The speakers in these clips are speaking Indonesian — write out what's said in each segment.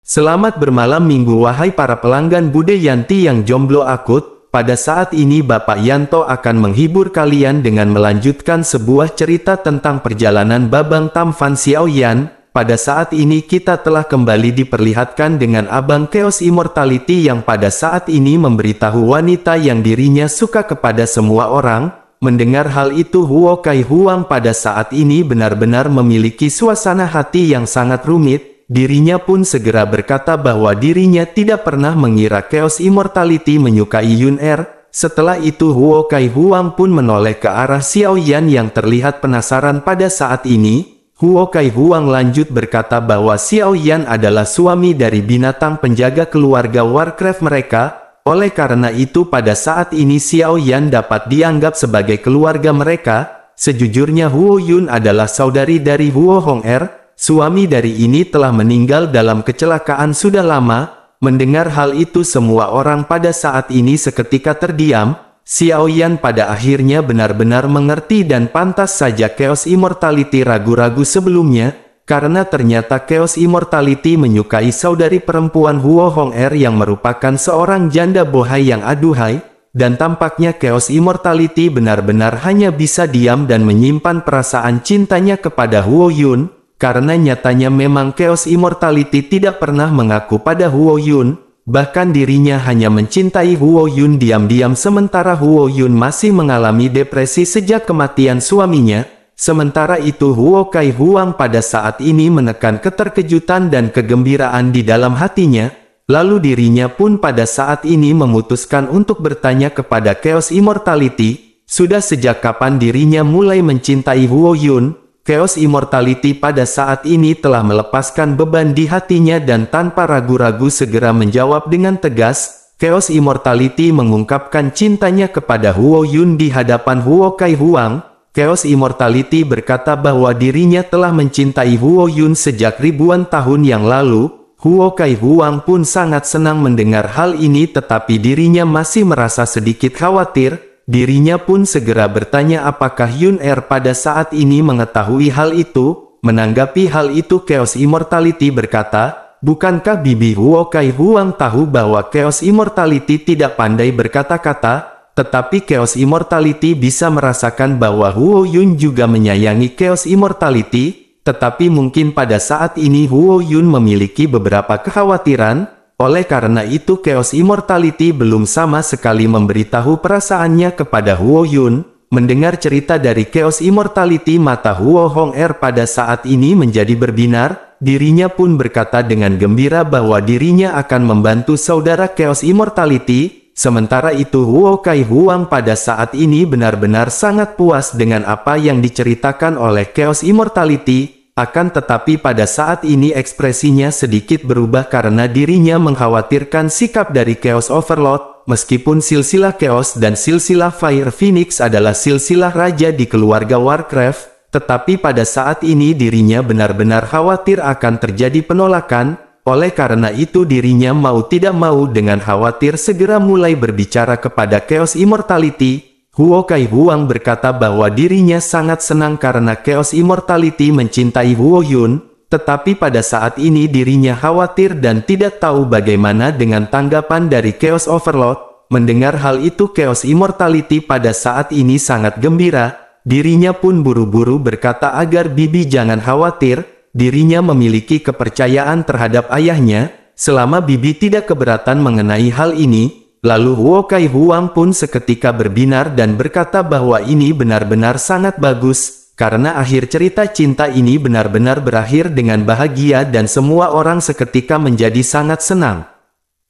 Selamat bermalam minggu wahai para pelanggan Bude Yanti yang jomblo akut. Pada saat ini Bapak Yanto akan menghibur kalian dengan melanjutkan sebuah cerita tentang perjalanan Babang Tam Fan Xiaoyan. Pada saat ini kita telah kembali diperlihatkan dengan Abang Chaos Immortality yang pada saat ini memberitahu wanita yang dirinya suka kepada semua orang. Mendengar hal itu Huo Kai Huang pada saat ini benar-benar memiliki suasana hati yang sangat rumit. Dirinya pun segera berkata bahwa dirinya tidak pernah mengira Chaos Immortality menyukai Yun Er. Setelah itu Huo Kai Huang pun menoleh ke arah Xiaoyan yang terlihat penasaran pada saat ini. Huo Kai Huang lanjut berkata bahwa Xiaoyan adalah suami dari binatang penjaga keluarga Warcraft mereka. Oleh karena itu pada saat ini Xiaoyan dapat dianggap sebagai keluarga mereka. Sejujurnya Huo Yun adalah saudari dari Huo Hong Er. Suami dari ini telah meninggal dalam kecelakaan sudah lama. Mendengar hal itu semua orang pada saat ini seketika terdiam. Xiaoyan pada akhirnya benar-benar mengerti dan pantas saja Chaos Immortality ragu-ragu sebelumnya. Karena ternyata Chaos Immortality menyukai saudari perempuan Huo Hong Er yang merupakan seorang janda bohai yang aduhai. Dan tampaknya Chaos Immortality benar-benar hanya bisa diam dan menyimpan perasaan cintanya kepada Huo Yun. Karena nyatanya memang Chaos Immortality tidak pernah mengaku pada Huo Yun, bahkan dirinya hanya mencintai Huo Yun diam-diam sementara Huo Yun masih mengalami depresi sejak kematian suaminya. Sementara itu Huo Kai Huang pada saat ini menekan keterkejutan dan kegembiraan di dalam hatinya, lalu dirinya pun pada saat ini memutuskan untuk bertanya kepada Chaos Immortality, sudah sejak kapan dirinya mulai mencintai Huo Yun. Chaos Immortality pada saat ini telah melepaskan beban di hatinya dan tanpa ragu-ragu segera menjawab dengan tegas. Chaos Immortality mengungkapkan cintanya kepada Huo Yun di hadapan Huo Kai Huang. Chaos Immortality berkata bahwa dirinya telah mencintai Huo Yun sejak ribuan tahun yang lalu. Huo Kai Huang pun sangat senang mendengar hal ini tetapi dirinya masih merasa sedikit khawatir. Dirinya pun segera bertanya apakah Yun Er pada saat ini mengetahui hal itu. Menanggapi hal itu Chaos Immortality berkata, bukankah Bibi Huo Kai Huang tahu bahwa Chaos Immortality tidak pandai berkata-kata, tetapi Chaos Immortality bisa merasakan bahwa Huo Yun juga menyayangi Chaos Immortality, tetapi mungkin pada saat ini Huo Yun memiliki beberapa kekhawatiran. Oleh karena itu Chaos Immortality belum sama sekali memberitahu perasaannya kepada Huo Yun. Mendengar cerita dari Chaos Immortality mata Huo Hong Er pada saat ini menjadi berbinar. Dirinya pun berkata dengan gembira bahwa dirinya akan membantu saudara Chaos Immortality. Sementara itu Huo Kai Huang pada saat ini benar-benar sangat puas dengan apa yang diceritakan oleh Chaos Immortality. Akan tetapi pada saat ini ekspresinya sedikit berubah karena dirinya mengkhawatirkan sikap dari Chaos Overlord. Meskipun silsilah Chaos dan silsilah Fire Phoenix adalah silsilah raja di keluarga Warcraft, tetapi pada saat ini dirinya benar-benar khawatir akan terjadi penolakan. Oleh karena itu dirinya mau tidak mau dengan khawatir segera mulai berbicara kepada Chaos Immortality. Huo Kai Huang berkata bahwa dirinya sangat senang karena Chaos Immortality mencintai Huo Yun, tetapi pada saat ini dirinya khawatir dan tidak tahu bagaimana dengan tanggapan dari Chaos Overlord. Mendengar hal itu Chaos Immortality pada saat ini sangat gembira, dirinya pun buru-buru berkata agar Bibi jangan khawatir, dirinya memiliki kepercayaan terhadap ayahnya, selama Bibi tidak keberatan mengenai hal ini. Lalu Huo Kai Huang pun seketika berbinar dan berkata bahwa ini benar-benar sangat bagus, karena akhir cerita cinta ini benar-benar berakhir dengan bahagia dan semua orang seketika menjadi sangat senang.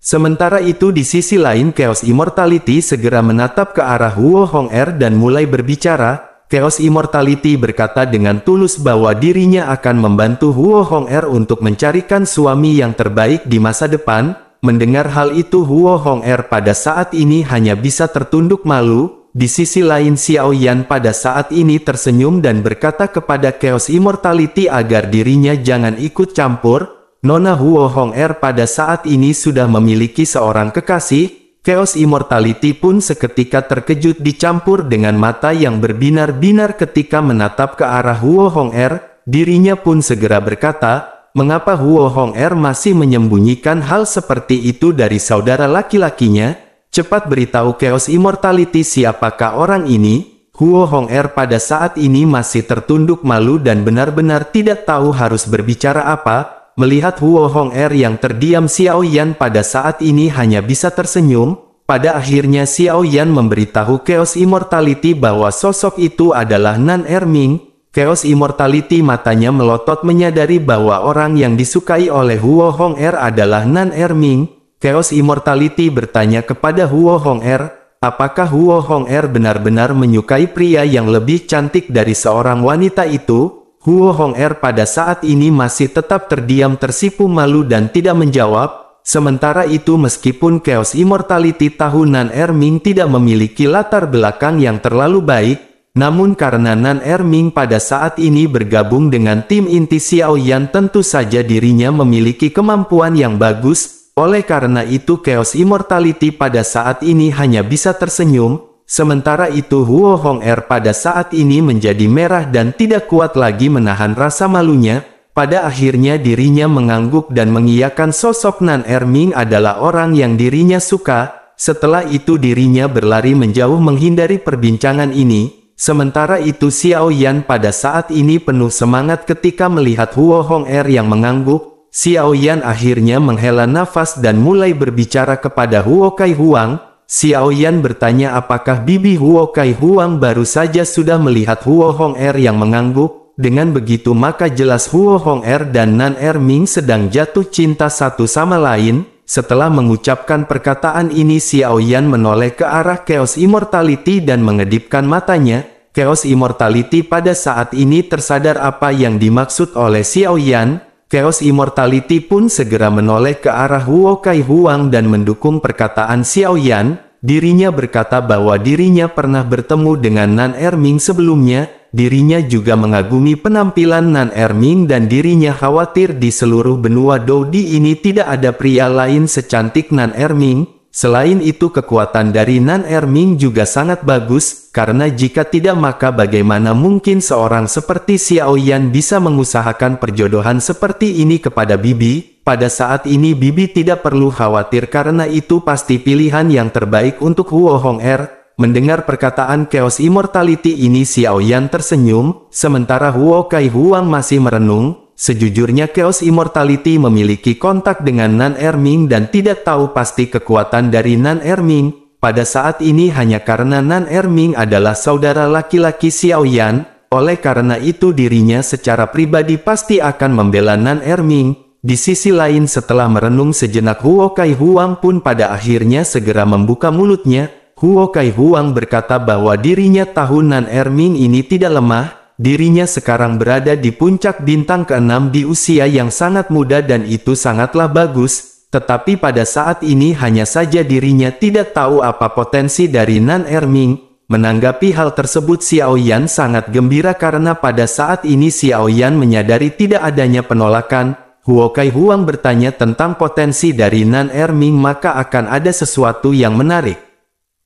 Sementara itu di sisi lain Chaos Immortality segera menatap ke arah Huo Hong Er dan mulai berbicara. Chaos Immortality berkata dengan tulus bahwa dirinya akan membantu Huo Hong Er untuk mencarikan suami yang terbaik di masa depan. Mendengar hal itu Huo Hong Er pada saat ini hanya bisa tertunduk malu. Di sisi lain Xiaoyan pada saat ini tersenyum dan berkata kepada Chaos Immortality agar dirinya jangan ikut campur. Nona Huo Hong Er pada saat ini sudah memiliki seorang kekasih. Chaos Immortality pun seketika terkejut dicampur dengan mata yang berbinar-binar ketika menatap ke arah Huo Hong Er. Dirinya pun segera berkata, mengapa Huo Hong'er masih menyembunyikan hal seperti itu dari saudara laki-lakinya? Cepat beritahu Chaos Immortality siapakah orang ini. Huo Hong'er pada saat ini masih tertunduk malu dan benar-benar tidak tahu harus berbicara apa. Melihat Huo Hong'er yang terdiam, Xiao Yan pada saat ini hanya bisa tersenyum. Pada akhirnya Xiao Yan memberitahu Chaos Immortality bahwa sosok itu adalah Nan Erming. Chaos Immortality matanya melotot menyadari bahwa orang yang disukai oleh Huo Hong'er adalah Nan Erming. Chaos Immortality bertanya kepada Huo Hong'er, apakah Huo Hong'er benar-benar menyukai pria yang lebih cantik dari seorang wanita itu? Huo Hong'er pada saat ini masih tetap terdiam tersipu malu dan tidak menjawab. Sementara itu meskipun Chaos Immortality tahu Nan Erming tidak memiliki latar belakang yang terlalu baik, namun karena Nan Erming pada saat ini bergabung dengan tim inti Xiao Yan, tentu saja dirinya memiliki kemampuan yang bagus. Oleh karena itu Chaos Immortality pada saat ini hanya bisa tersenyum. Sementara itu Huo Hong'er pada saat ini menjadi merah dan tidak kuat lagi menahan rasa malunya. Pada akhirnya dirinya mengangguk dan mengiyakan sosok Nan Erming adalah orang yang dirinya suka. Setelah itu dirinya berlari menjauh menghindari perbincangan ini. Sementara itu Xiao Yan pada saat ini penuh semangat ketika melihat Huo Hong'er yang mengangguk. Xiao Yan akhirnya menghela nafas dan mulai berbicara kepada Huo Kai Huang. Xiao Yan bertanya apakah bibi Huo Kai Huang baru saja sudah melihat Huo Hong'er yang mengangguk. Dengan begitu maka jelas Huo Hong'er dan Nan Erming sedang jatuh cinta satu sama lain. Setelah mengucapkan perkataan ini Xiao Yan menoleh ke arah Chaos Immortality dan mengedipkan matanya. Chaos Immortality pada saat ini tersadar apa yang dimaksud oleh Xiao Yan. Chaos Immortality pun segera menoleh ke arah Huo Kai Huang dan mendukung perkataan Xiao Yan. Dirinya berkata bahwa dirinya pernah bertemu dengan Nan Erming sebelumnya. Dirinya juga mengagumi penampilan Nan Erming dan dirinya khawatir di seluruh benua Dodi ini tidak ada pria lain secantik Nan Erming. Selain itu kekuatan dari Nan Erming juga sangat bagus, karena jika tidak maka bagaimana mungkin seorang seperti Xiao Yan bisa mengusahakan perjodohan seperti ini kepada bibi. Pada saat ini bibi tidak perlu khawatir karena itu pasti pilihan yang terbaik untuk Huo Hong'er. Mendengar perkataan Chaos Immortality ini Xiao Yan tersenyum, sementara Huo Kai Huang masih merenung. Sejujurnya Chaos Immortality memiliki kontak dengan Nan Erming dan tidak tahu pasti kekuatan dari Nan Erming. Pada saat ini hanya karena Nan Erming adalah saudara laki-laki Xiao Yan, oleh karena itu dirinya secara pribadi pasti akan membela Nan Erming. Di sisi lain setelah merenung sejenak Huo Kai Huang pun pada akhirnya segera membuka mulutnya. Huo Kai Huang berkata bahwa dirinya tahu Nan Erming ini tidak lemah, dirinya sekarang berada di puncak bintang ke-6 di usia yang sangat muda dan itu sangatlah bagus, tetapi pada saat ini hanya saja dirinya tidak tahu apa potensi dari Nan Erming. Menanggapi hal tersebut Xiao Yan sangat gembira karena pada saat ini Xiao Yan menyadari tidak adanya penolakan. Huo Kai Huang bertanya tentang potensi dari Nan Erming maka akan ada sesuatu yang menarik.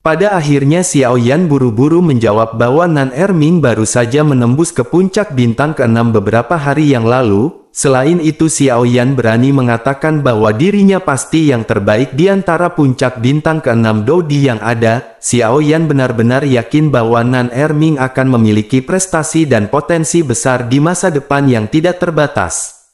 Pada akhirnya Xiao Yan buru-buru menjawab bahwa Nan Erming baru saja menembus ke puncak bintang ke-6 beberapa hari yang lalu. Selain itu Xiao Yan berani mengatakan bahwa dirinya pasti yang terbaik di antara puncak bintang ke-6 Dodi yang ada. Xiao Yan benar-benar yakin bahwa Nan Erming akan memiliki prestasi dan potensi besar di masa depan yang tidak terbatas.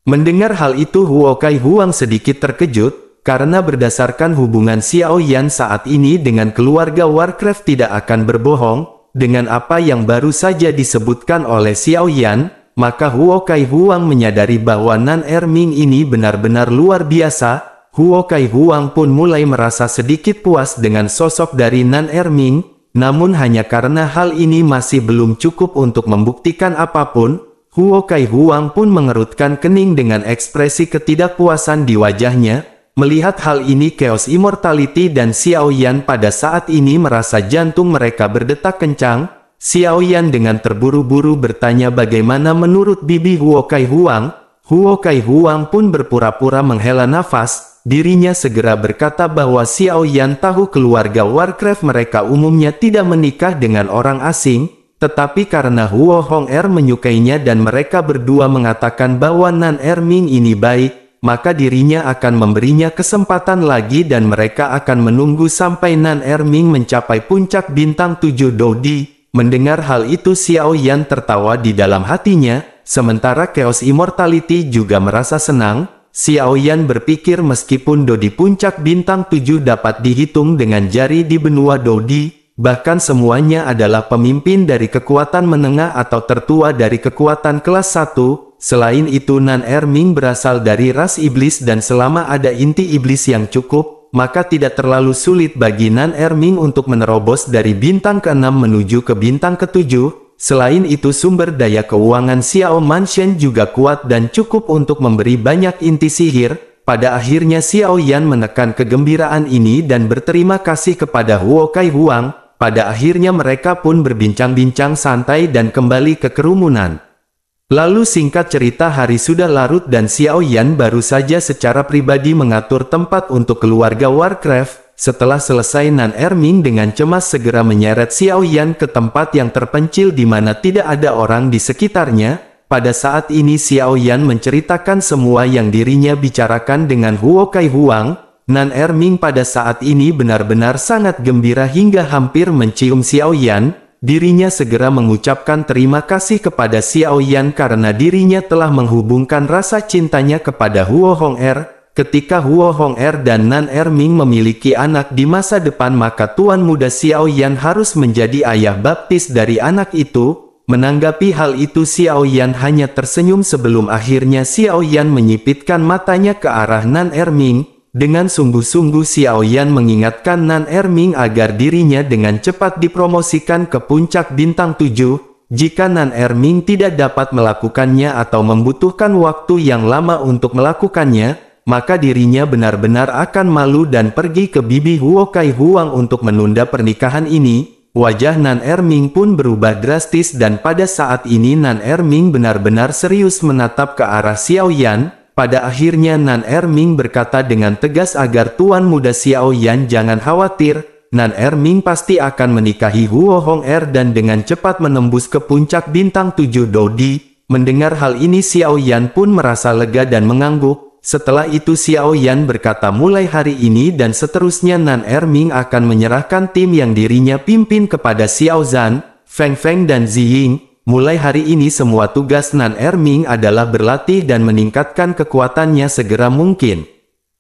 Mendengar hal itu Huo Kai Huang sedikit terkejut. Karena berdasarkan hubungan Xiao Yan saat ini dengan keluarga Warcraft tidak akan berbohong, dengan apa yang baru saja disebutkan oleh Xiao Yan, maka Huo Kai Huang menyadari bahwa Nan Erming ini benar-benar luar biasa. Huo Kai Huang pun mulai merasa sedikit puas dengan sosok dari Nan Erming, namun hanya karena hal ini masih belum cukup untuk membuktikan apapun, Huo Kai Huang pun mengerutkan kening dengan ekspresi ketidakpuasan di wajahnya. Melihat hal ini Chaos Immortality dan Xiao Yan pada saat ini merasa jantung mereka berdetak kencang. Xiao Yan dengan terburu-buru bertanya bagaimana menurut bibi Huo Kai Huang. Huo Kai Huang pun berpura-pura menghela nafas. Dirinya segera berkata bahwa Xiao Yan tahu keluarga Warcraft mereka umumnya tidak menikah dengan orang asing. Tetapi karena Huo Hong-er menyukainya dan mereka berdua mengatakan bahwa Nan Erming ini baik, maka dirinya akan memberinya kesempatan lagi dan mereka akan menunggu sampai Nan Erming mencapai puncak bintang 7 Dodi. Mendengar hal itu Xiao Yan tertawa di dalam hatinya, sementara Chaos Immortality juga merasa senang. Xiao Yan berpikir meskipun Dodi puncak bintang 7 dapat dihitung dengan jari di benua Dodi, bahkan semuanya adalah pemimpin dari kekuatan menengah atau tertua dari kekuatan kelas 1. Selain itu Nan Erming berasal dari ras iblis dan selama ada inti iblis yang cukup, maka tidak terlalu sulit bagi Nan Erming untuk menerobos dari bintang ke-6 menuju ke bintang ke-7. Selain itu sumber daya keuangan Xiao Mansion juga kuat dan cukup untuk memberi banyak inti sihir. Pada akhirnya Xiao Yan menekan kegembiraan ini dan berterima kasih kepada Huo Kai Huang. Pada akhirnya mereka pun berbincang-bincang santai dan kembali ke kerumunan. Lalu singkat cerita hari sudah larut dan Xiao Yan baru saja secara pribadi mengatur tempat untuk keluarga Warcraft. Setelah selesai Nan Erming dengan cemas segera menyeret Xiao Yan ke tempat yang terpencil di mana tidak ada orang di sekitarnya. Pada saat ini Xiao Yan menceritakan semua yang dirinya bicarakan dengan Huo Kai Huang. Nan Erming pada saat ini benar-benar sangat gembira hingga hampir mencium Xiao Yan. Dirinya segera mengucapkan terima kasih kepada Xiao Yan karena dirinya telah menghubungkan rasa cintanya kepada Huo Hong-er. Ketika Huo Hong-er dan Nan Erming memiliki anak di masa depan maka tuan muda Xiao Yan harus menjadi ayah baptis dari anak itu. Menanggapi hal itu Xiao Yan hanya tersenyum sebelum akhirnya Xiao Yan menyipitkan matanya ke arah Nan Erming. Dengan sungguh-sungguh Xiao Yan mengingatkan Nan Erming agar dirinya dengan cepat dipromosikan ke puncak bintang 7. Jika Nan Erming tidak dapat melakukannya atau membutuhkan waktu yang lama untuk melakukannya, maka dirinya benar-benar akan malu dan pergi ke bibi Huo Kai Huang untuk menunda pernikahan ini. Wajah Nan Erming pun berubah drastis dan pada saat ini Nan Erming benar-benar serius menatap ke arah Xiao Yan. Pada akhirnya Nan Erming berkata dengan tegas agar tuan muda Xiao Yan jangan khawatir, Nan Erming pasti akan menikahi Huo Hong-er dan dengan cepat menembus ke puncak bintang 7 Dodi. Mendengar hal ini Xiao Yan pun merasa lega dan mengangguk. Setelah itu Xiao Yan berkata mulai hari ini dan seterusnya Nan Erming akan menyerahkan tim yang dirinya pimpin kepada Xiao Zhan, Feng Feng dan Ziying. Mulai hari ini semua tugas Nan Erming adalah berlatih dan meningkatkan kekuatannya segera mungkin.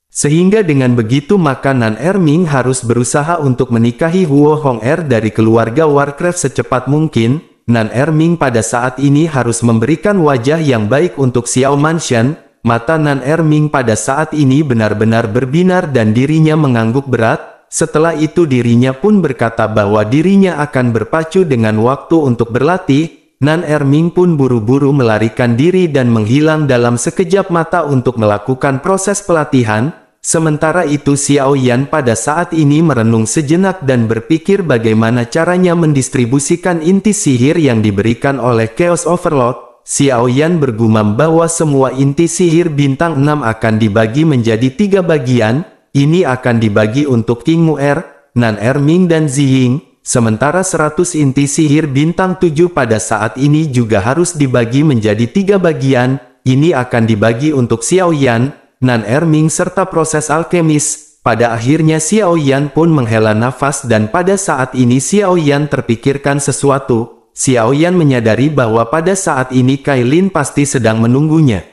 Sehingga dengan begitu maka Nan Erming harus berusaha untuk menikahi Huo Hong-er dari keluarga Warcraft secepat mungkin. Nan Erming pada saat ini harus memberikan wajah yang baik untuk Xiao Mansion. Mata Nan Erming pada saat ini benar-benar berbinar dan dirinya mengangguk berat. Setelah itu dirinya pun berkata bahwa dirinya akan berpacu dengan waktu untuk berlatih. Nan Erming pun buru-buru melarikan diri dan menghilang dalam sekejap mata untuk melakukan proses pelatihan. Sementara itu Xiao Yan pada saat ini merenung sejenak dan berpikir bagaimana caranya mendistribusikan inti sihir yang diberikan oleh Chaos Overlord. Xiao Yan bergumam bahwa semua inti sihir bintang 6 akan dibagi menjadi 3 bagian. Ini akan dibagi untuk King Mu'er, Nan Erming dan Ziying. Sementara 100 inti sihir bintang 7 pada saat ini juga harus dibagi menjadi 3 bagian. Ini akan dibagi untuk Xiao Yan, Nan Erming serta proses alkemis. Pada akhirnya Xiao Yan pun menghela nafas dan pada saat ini Xiao Yan terpikirkan sesuatu. Xiao Yan menyadari bahwa pada saat ini Kai Lin pasti sedang menunggunya.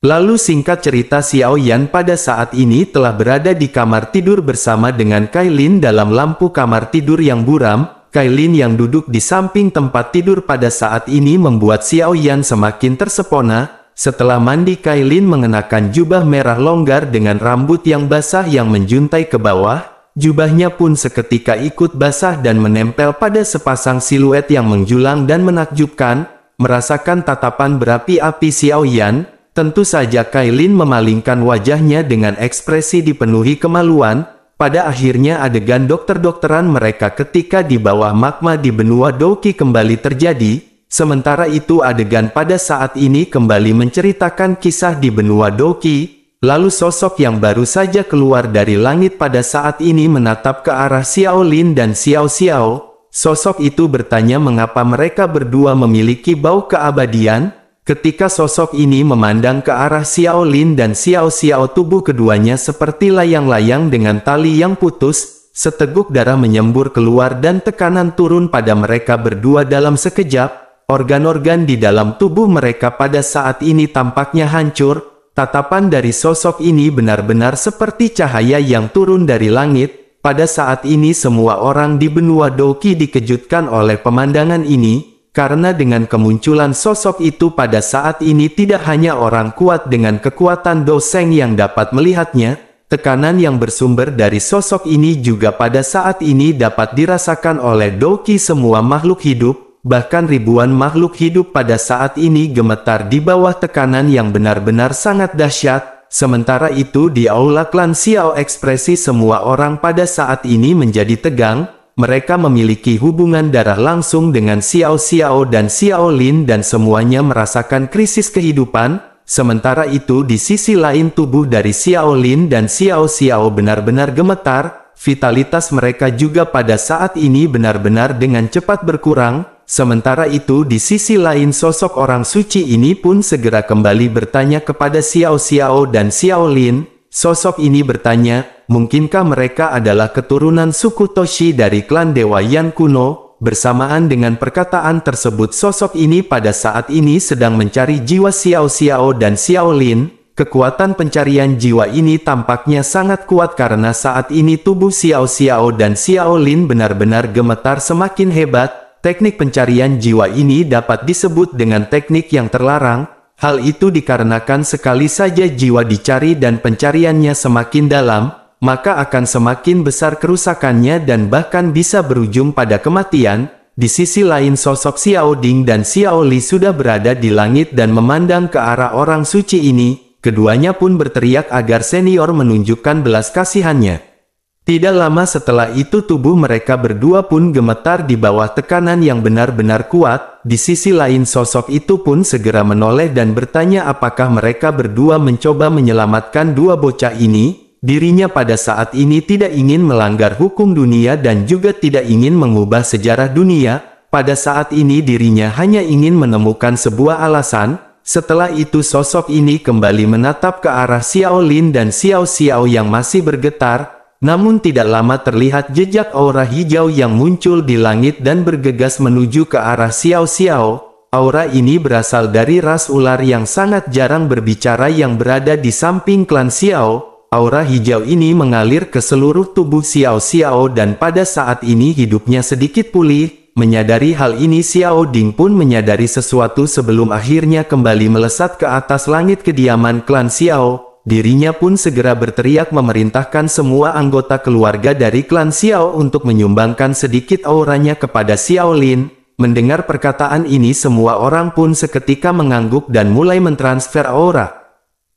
Lalu singkat cerita Xiao Yan pada saat ini telah berada di kamar tidur bersama dengan Kai Lin dalam lampu kamar tidur yang buram. Kai Lin yang duduk di samping tempat tidur pada saat ini membuat Xiao Yan semakin tersepona. Setelah mandi Kai Lin mengenakan jubah merah longgar dengan rambut yang basah yang menjuntai ke bawah. Jubahnya pun seketika ikut basah dan menempel pada sepasang siluet yang menjulang dan menakjubkan. Merasakan tatapan berapi-api Xiao Yan, tentu saja Kai Lin memalingkan wajahnya dengan ekspresi dipenuhi kemaluan. Pada akhirnya adegan dokter-dokteran mereka ketika di bawah magma di benua Doki kembali terjadi. Sementara itu adegan pada saat ini kembali menceritakan kisah di benua Doki. Lalu sosok yang baru saja keluar dari langit pada saat ini menatap ke arah Xiao Lin dan Xiao Xiao. Sosok itu bertanya mengapa mereka berdua memiliki bau keabadian. Ketika sosok ini memandang ke arah Xiao Lin dan Xiao Xiao, tubuh keduanya seperti layang-layang dengan tali yang putus, seteguk darah menyembur keluar dan tekanan turun pada mereka berdua dalam sekejap. Organ-organ di dalam tubuh mereka pada saat ini tampaknya hancur. Tatapan dari sosok ini benar-benar seperti cahaya yang turun dari langit. Pada saat ini semua orang di benua Douqi dikejutkan oleh pemandangan ini. Karena dengan kemunculan sosok itu pada saat ini tidak hanya orang kuat dengan kekuatan Doseng yang dapat melihatnya, tekanan yang bersumber dari sosok ini juga pada saat ini dapat dirasakan oleh Douqi semua makhluk hidup, bahkan ribuan makhluk hidup pada saat ini gemetar di bawah tekanan yang benar-benar sangat dahsyat. Sementara itu di aula klan Xiao, ekspresi semua orang pada saat ini menjadi tegang. Mereka memiliki hubungan darah langsung dengan Xiao Xiao dan Xiao Lin dan semuanya merasakan krisis kehidupan. Sementara itu di sisi lain tubuh dari Xiao Lin dan Xiao Xiao benar-benar gemetar. Vitalitas mereka juga pada saat ini benar-benar dengan cepat berkurang. Sementara itu di sisi lain sosok orang suci ini pun segera kembali bertanya kepada Xiao Xiao dan Xiao Lin. Sosok ini bertanya, mungkinkah mereka adalah keturunan suku Toshi dari klan Dewa Yan kuno? Bersamaan dengan perkataan tersebut sosok ini pada saat ini sedang mencari jiwa Xiao Xiao dan Xiao Lin. Kekuatan pencarian jiwa ini tampaknya sangat kuat karena saat ini tubuh Xiao Xiao dan Xiao Lin benar-benar gemetar semakin hebat. Teknik pencarian jiwa ini dapat disebut dengan teknik yang terlarang. Hal itu dikarenakan sekali saja jiwa dicari dan pencariannya semakin dalam, maka akan semakin besar kerusakannya dan bahkan bisa berujung pada kematian. Di sisi lain sosok Xiao Ding dan Xiao Li sudah berada di langit dan memandang ke arah orang suci ini. Keduanya pun berteriak agar senior menunjukkan belas kasihannya. Tidak lama setelah itu tubuh mereka berdua pun gemetar di bawah tekanan yang benar-benar kuat. Di sisi lain sosok itu pun segera menoleh dan bertanya apakah mereka berdua mencoba menyelamatkan dua bocah ini. Dirinya pada saat ini tidak ingin melanggar hukum dunia dan juga tidak ingin mengubah sejarah dunia. Pada saat ini dirinya hanya ingin menemukan sebuah alasan. Setelah itu sosok ini kembali menatap ke arah Xiao Lin dan Xiao Xiao yang masih bergetar. Namun tidak lama terlihat jejak aura hijau yang muncul di langit dan bergegas menuju ke arah Xiao Xiao. Aura ini berasal dari ras ular yang sangat jarang berbicara yang berada di samping klan Xiao. Aura hijau ini mengalir ke seluruh tubuh Xiao Xiao dan pada saat ini hidupnya sedikit pulih. Menyadari hal ini Xiao Ding pun menyadari sesuatu sebelum akhirnya kembali melesat ke atas langit kediaman klan Xiao. Dirinya pun segera berteriak memerintahkan semua anggota keluarga dari klan Xiao untuk menyumbangkan sedikit auranya kepada Xiao Lin. Mendengar perkataan ini semua orang pun seketika mengangguk dan mulai mentransfer aura.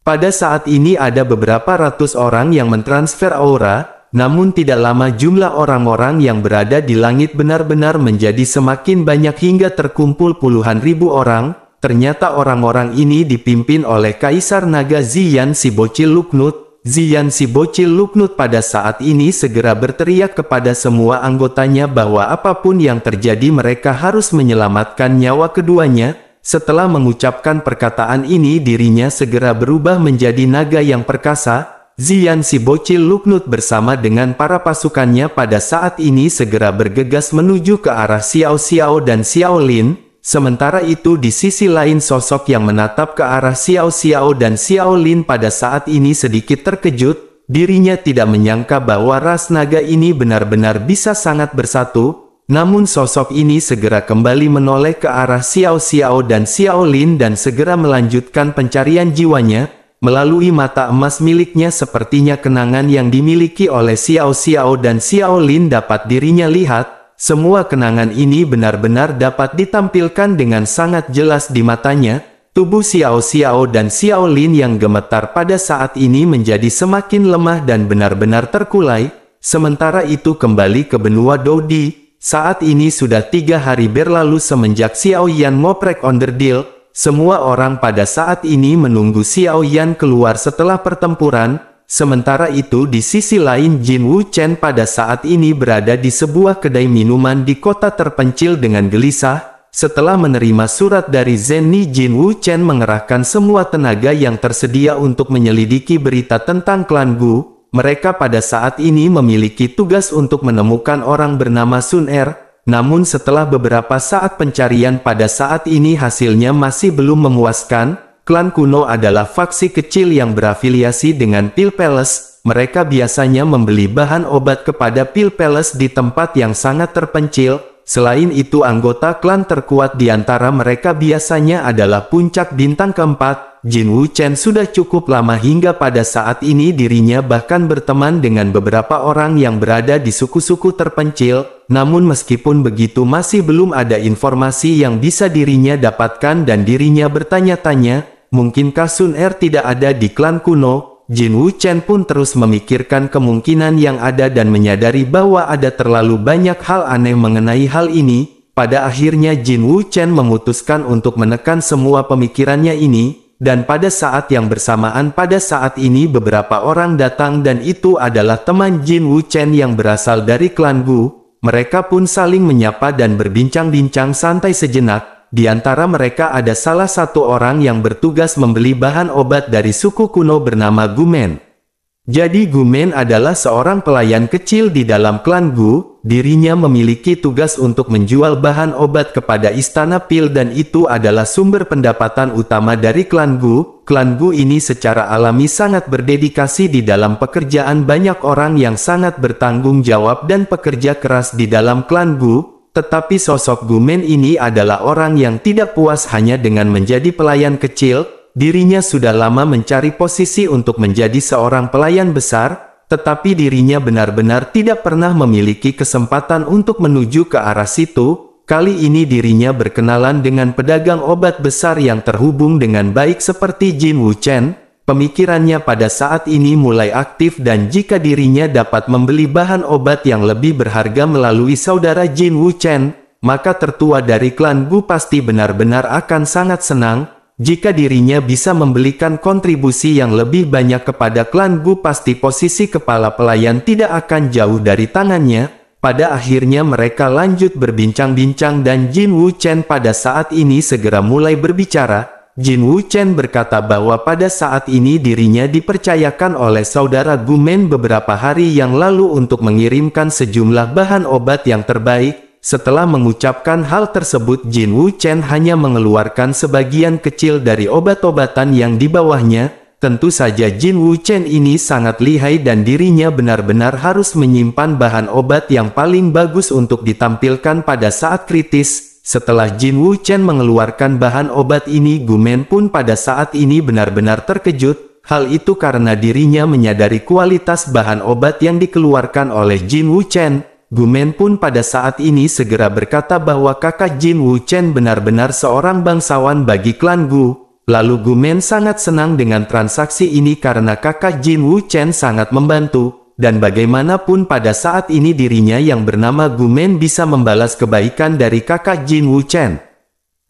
Pada saat ini ada beberapa ratus orang yang mentransfer aura, namun tidak lama jumlah orang-orang yang berada di langit benar-benar menjadi semakin banyak hingga terkumpul puluhan ribu orang. Ternyata orang-orang ini dipimpin oleh Kaisar Naga Ziyan si Bocil Luknut. Ziyan si Bocil Luknut pada saat ini segera berteriak kepada semua anggotanya bahwa apapun yang terjadi mereka harus menyelamatkan nyawa keduanya. Setelah mengucapkan perkataan ini dirinya segera berubah menjadi naga yang perkasa. Ziyan si Bocil Luknut bersama dengan para pasukannya pada saat ini segera bergegas menuju ke arah Xiao Xiao dan Xiao Lin. Sementara itu di sisi lain sosok yang menatap ke arah Xiao Xiao dan Xiao Lin pada saat ini sedikit terkejut. Dirinya tidak menyangka bahwa ras naga ini benar-benar bisa sangat bersatu. Namun sosok ini segera kembali menoleh ke arah Xiao Xiao dan Xiao Lin dan segera melanjutkan pencarian jiwanya. Melalui mata emas miliknya sepertinya kenangan yang dimiliki oleh Xiao Xiao dan Xiao Lin dapat dirinya lihat. Semua kenangan ini benar-benar dapat ditampilkan dengan sangat jelas di matanya. Tubuh Xiao Xiao dan Xiao Lin yang gemetar pada saat ini menjadi semakin lemah dan benar-benar terkulai. Sementara itu kembali ke benua Dodi. Saat ini sudah 3 hari berlalu semenjak Xiao Yan ngoprek onderdil. Semua orang pada saat ini menunggu Xiao Yan keluar setelah pertempuran. Sementara itu di sisi lain Jin Wuchen pada saat ini berada di sebuah kedai minuman di kota terpencil dengan gelisah. Setelah menerima surat dari Zenny, Jin Wuchen mengerahkan semua tenaga yang tersedia untuk menyelidiki berita tentang klan Gu. Mereka pada saat ini memiliki tugas untuk menemukan orang bernama Sun Er. Namun setelah beberapa saat pencarian pada saat ini hasilnya masih belum memuaskan. Klan kuno adalah faksi kecil yang berafiliasi dengan Pil Palace. Mereka biasanya membeli bahan obat kepada Pil Palace di tempat yang sangat terpencil. Selain itu anggota klan terkuat di antara mereka biasanya adalah puncak bintang keempat. Jin Wuchen sudah cukup lama hingga pada saat ini dirinya bahkan berteman dengan beberapa orang yang berada di suku-suku terpencil. Namun meskipun begitu masih belum ada informasi yang bisa dirinya dapatkan dan dirinya bertanya-tanya, mungkinkah Sun Er tidak ada di klan kuno? Jin Wuchen pun terus memikirkan kemungkinan yang ada dan menyadari bahwa ada terlalu banyak hal aneh mengenai hal ini. Pada akhirnya Jin Wuchen memutuskan untuk menekan semua pemikirannya ini, dan pada saat yang bersamaan pada saat ini beberapa orang datang dan itu adalah teman Jin Wuchen yang berasal dari klan Gu. Mereka pun saling menyapa dan berbincang-bincang santai sejenak. Di antara mereka ada salah satu orang yang bertugas membeli bahan obat dari suku kuno bernama Gumen. Jadi Gumen adalah seorang pelayan kecil di dalam klan Gu. Dirinya memiliki tugas untuk menjual bahan obat kepada Istana Pil dan itu adalah sumber pendapatan utama dari klan Gu. Klan Gu ini secara alami sangat berdedikasi di dalam pekerjaan, banyak orang yang sangat bertanggung jawab dan pekerja keras di dalam klan Gu. Tetapi sosok Gumen ini adalah orang yang tidak puas hanya dengan menjadi pelayan kecil. Dirinya sudah lama mencari posisi untuk menjadi seorang pelayan besar, tetapi dirinya benar-benar tidak pernah memiliki kesempatan untuk menuju ke arah situ. Kali ini dirinya berkenalan dengan pedagang obat besar yang terhubung dengan baik seperti Jin Wuchen. Pemikirannya pada saat ini mulai aktif dan jika dirinya dapat membeli bahan obat yang lebih berharga melalui saudara Jin Wuchen, maka tertua dari klan Gu pasti benar-benar akan sangat senang. Jika dirinya bisa membelikan kontribusi yang lebih banyak kepada klan Gu, pasti posisi kepala pelayan tidak akan jauh dari tangannya. Pada akhirnya mereka lanjut berbincang-bincang dan Jin Wuchen pada saat ini segera mulai berbicara. Jin Wuchen berkata bahwa pada saat ini dirinya dipercayakan oleh saudara Gumen beberapa hari yang lalu untuk mengirimkan sejumlah bahan obat yang terbaik. Setelah mengucapkan hal tersebut, Jin Wuchen hanya mengeluarkan sebagian kecil dari obat-obatan yang di bawahnya. Tentu saja Jin Wuchen ini sangat lihai dan dirinya benar-benar harus menyimpan bahan obat yang paling bagus untuk ditampilkan pada saat kritis. Setelah Jin Wuchen mengeluarkan bahan obat ini, Gumen pun pada saat ini benar-benar terkejut. Hal itu karena dirinya menyadari kualitas bahan obat yang dikeluarkan oleh Jin Wuchen. Gumen pun pada saat ini segera berkata bahwa kakak Jin Wuchen benar-benar seorang bangsawan bagi klan Gu. Lalu Gumen sangat senang dengan transaksi ini karena kakak Jin Wuchen sangat membantu. Dan bagaimanapun pada saat ini dirinya yang bernama Gumen bisa membalas kebaikan dari kakak Jin Wuchen.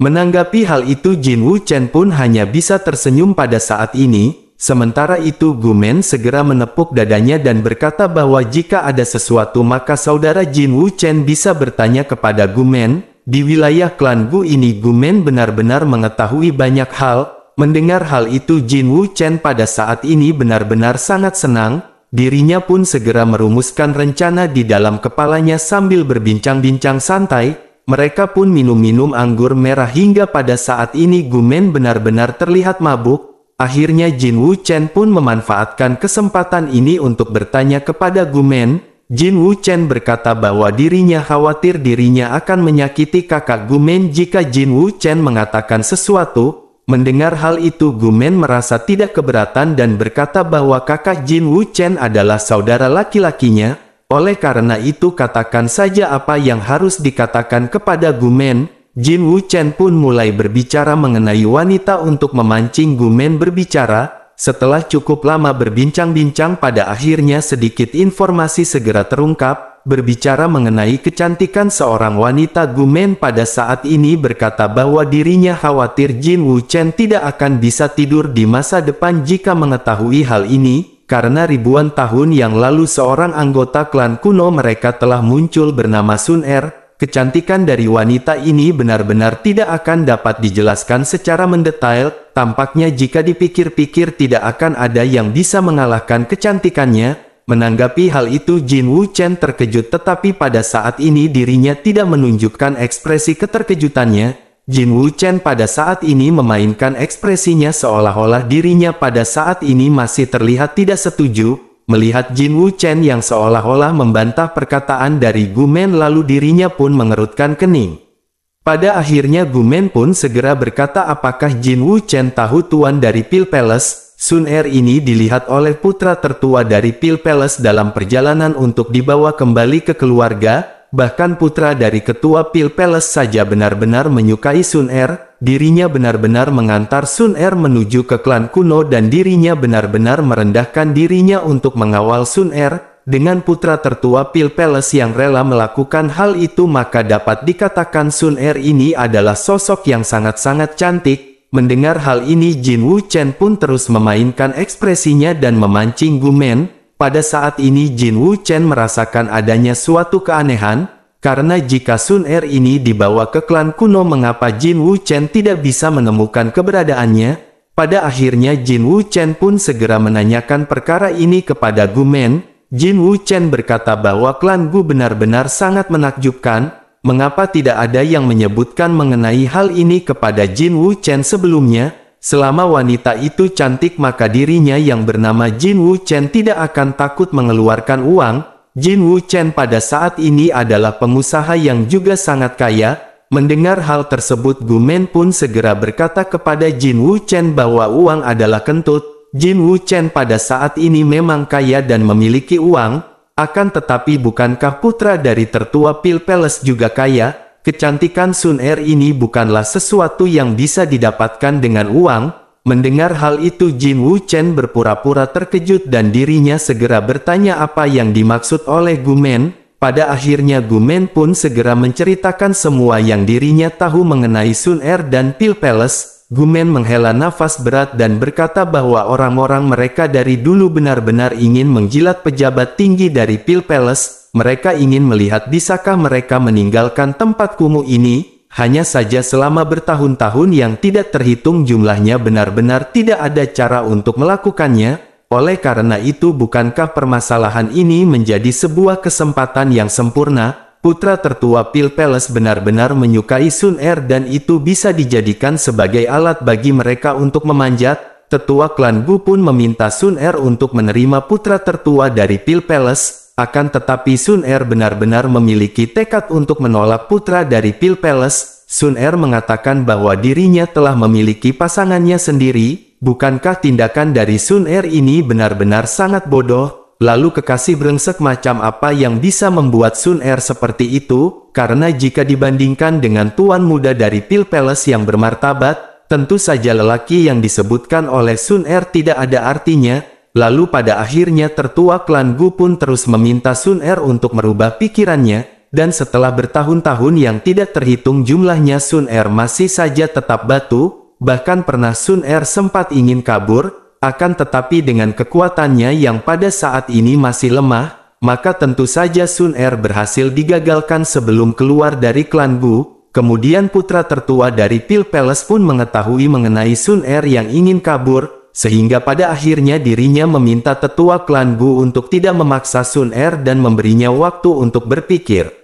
Menanggapi hal itu Jin Wuchen pun hanya bisa tersenyum pada saat ini. Sementara itu Gumen segera menepuk dadanya dan berkata bahwa jika ada sesuatu maka saudara Jin Wuchen bisa bertanya kepada Gumen. Di wilayah klan Gu ini Gumen benar-benar mengetahui banyak hal. Mendengar hal itu Jin Wuchen pada saat ini benar-benar sangat senang. Dirinya pun segera merumuskan rencana di dalam kepalanya sambil berbincang-bincang santai. Mereka pun minum-minum anggur merah hingga pada saat ini Gumen benar-benar terlihat mabuk. Akhirnya Jin Wuchen pun memanfaatkan kesempatan ini untuk bertanya kepada Gumen. Jin Wuchen berkata bahwa dirinya khawatir dirinya akan menyakiti kakak Gumen jika Jin Wuchen mengatakan sesuatu. Mendengar hal itu Gumen merasa tidak keberatan dan berkata bahwa kakak Jin Wuchen adalah saudara laki-lakinya. Oleh karena itu katakan saja apa yang harus dikatakan kepada Gumen. Jin Wuchen pun mulai berbicara mengenai wanita untuk memancing Gumen berbicara. Setelah cukup lama berbincang-bincang pada akhirnya sedikit informasi segera terungkap. Berbicara mengenai kecantikan seorang wanita, Gumen pada saat ini berkata bahwa dirinya khawatir Jin Wuchen tidak akan bisa tidur di masa depan jika mengetahui hal ini. karena ribuan tahun yang lalu seorang anggota klan kuno mereka telah muncul bernama Sun Er. Kecantikan dari wanita ini benar-benar tidak akan dapat dijelaskan secara mendetail, tampaknya jika dipikir-pikir tidak akan ada yang bisa mengalahkan kecantikannya. Menanggapi hal itu Jin Wuchen terkejut, tetapi pada saat ini dirinya tidak menunjukkan ekspresi keterkejutannya. Jin Wuchen pada saat ini memainkan ekspresinya seolah-olah dirinya pada saat ini masih terlihat tidak setuju. Melihat Jin Wuchen yang seolah-olah membantah perkataan dari Gumen, lalu dirinya pun mengerutkan kening. Pada akhirnya Gumen pun segera berkata, apakah Jin Wuchen tahu tuan dari Pil Palace? Sun Er ini dilihat oleh putra tertua dari Pil Palace dalam perjalanan untuk dibawa kembali ke keluarga. Bahkan putra dari ketua Pil Palace saja benar-benar menyukai Sun Er. Dirinya benar-benar mengantar Sun Er menuju ke klan kuno dan dirinya benar-benar merendahkan dirinya untuk mengawal Sun Er. Dengan putra tertua Pil Palace yang rela melakukan hal itu, maka dapat dikatakan Sun Er ini adalah sosok yang sangat-sangat cantik. Mendengar hal ini Jin Wuchen pun terus memainkan ekspresinya dan memancing Gumen. Pada saat ini Jin Wuchen merasakan adanya suatu keanehan, karena jika Sun Er ini dibawa ke klan kuno, mengapa Jin Wuchen tidak bisa menemukan keberadaannya? Pada akhirnya Jin Wuchen pun segera menanyakan perkara ini kepada Gumen. Jin Wuchen berkata bahwa klan Gu benar-benar sangat menakjubkan. Mengapa tidak ada yang menyebutkan mengenai hal ini kepada Jin Wuchen sebelumnya? Selama wanita itu cantik, maka dirinya yang bernama Jin Wuchen tidak akan takut mengeluarkan uang. Jin Wuchen pada saat ini adalah pengusaha yang juga sangat kaya. Mendengar hal tersebut Gumen pun segera berkata kepada Jin Wuchen bahwa uang adalah kentut. Jin Wuchen pada saat ini memang kaya dan memiliki uang. Akan tetapi bukankah putra dari tertua Pil Palace juga kaya? Kecantikan Sun Er ini bukanlah sesuatu yang bisa didapatkan dengan uang. Mendengar hal itu Jin Wuchen berpura-pura terkejut dan dirinya segera bertanya apa yang dimaksud oleh Gumen. Pada akhirnya Gumen pun segera menceritakan semua yang dirinya tahu mengenai Sun Er dan Pil Palace. Gumen menghela nafas berat dan berkata bahwa orang-orang mereka dari dulu benar-benar ingin menjilat pejabat tinggi dari Pil Palace. Mereka ingin melihat bisakah mereka meninggalkan tempat kumuh ini. Hanya saja selama bertahun-tahun yang tidak terhitung jumlahnya benar-benar tidak ada cara untuk melakukannya. Oleh karena itu bukankah permasalahan ini menjadi sebuah kesempatan yang sempurna? Putra tertua Pil Palace benar-benar menyukai Sun Er dan itu bisa dijadikan sebagai alat bagi mereka untuk memanjat. Tetua klan Gu pun meminta Sun Er untuk menerima putra tertua dari Pil Palace. Akan tetapi Sun Er benar-benar memiliki tekad untuk menolak putra dari Pil Palace. Sun Er mengatakan bahwa dirinya telah memiliki pasangannya sendiri. Bukankah tindakan dari Sun Er ini benar-benar sangat bodoh? Lalu kekasih brengsek macam apa yang bisa membuat Sun Er seperti itu? Karena jika dibandingkan dengan tuan muda dari Pil Palace yang bermartabat, tentu saja lelaki yang disebutkan oleh Sun Er tidak ada artinya. Lalu pada akhirnya tertua klan Gu pun terus meminta Sun Er untuk merubah pikirannya. Dan setelah bertahun-tahun yang tidak terhitung jumlahnya Sun Er masih saja tetap batu. Bahkan pernah Sun Er sempat ingin kabur. Akan tetapi dengan kekuatannya yang pada saat ini masih lemah, maka tentu saja Sun Er berhasil digagalkan sebelum keluar dari klan Gu. Kemudian putra tertua dari Pil Palace pun mengetahui mengenai Sun Er yang ingin kabur. Sehingga pada akhirnya dirinya meminta tetua klan Gu untuk tidak memaksa Sun Er dan memberinya waktu untuk berpikir.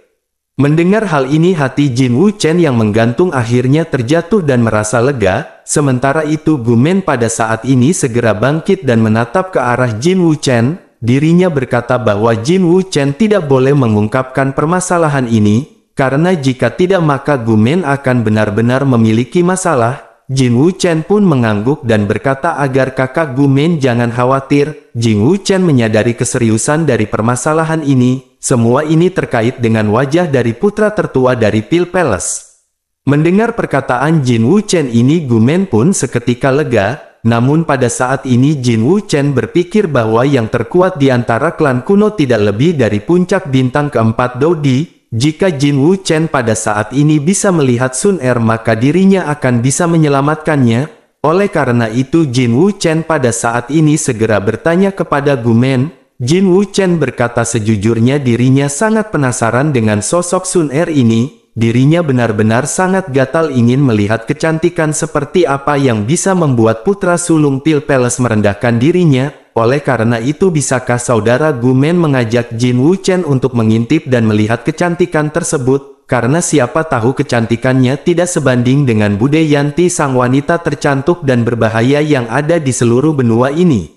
Mendengar hal ini hati Jin Wuchen yang menggantung akhirnya terjatuh dan merasa lega. Sementara itu Gumen pada saat ini segera bangkit dan menatap ke arah Jin Wuchen. Dirinya berkata bahwa Jin Wuchen tidak boleh mengungkapkan permasalahan ini. Karena jika tidak maka Gumen akan benar-benar memiliki masalah. Jin Wuchen pun mengangguk dan berkata agar kakak Gumen jangan khawatir. Jin Wuchen menyadari keseriusan dari permasalahan ini. Semua ini terkait dengan wajah dari putra tertua dari Pil Palace. Mendengar perkataan Jin Wuchen ini Gumen pun seketika lega. Namun pada saat ini Jin Wuchen berpikir bahwa yang terkuat di antara klan kuno tidak lebih dari puncak bintang keempat Dodi. Jika Jin Wuchen pada saat ini bisa melihat Sun Er maka dirinya akan bisa menyelamatkannya. Oleh karena itu Jin Wuchen pada saat ini segera bertanya kepada Gumen. Jin Wuchen berkata sejujurnya dirinya sangat penasaran dengan sosok Sun Er ini. Dirinya benar-benar sangat gatal ingin melihat kecantikan seperti apa yang bisa membuat putra sulung Pil Palace merendahkan dirinya. Oleh karena itu bisakah saudara Gumen mengajak Jin Wuchen untuk mengintip dan melihat kecantikan tersebut? Karena siapa tahu kecantikannya tidak sebanding dengan Bude Yanti sang wanita tercantik dan berbahaya yang ada di seluruh benua ini.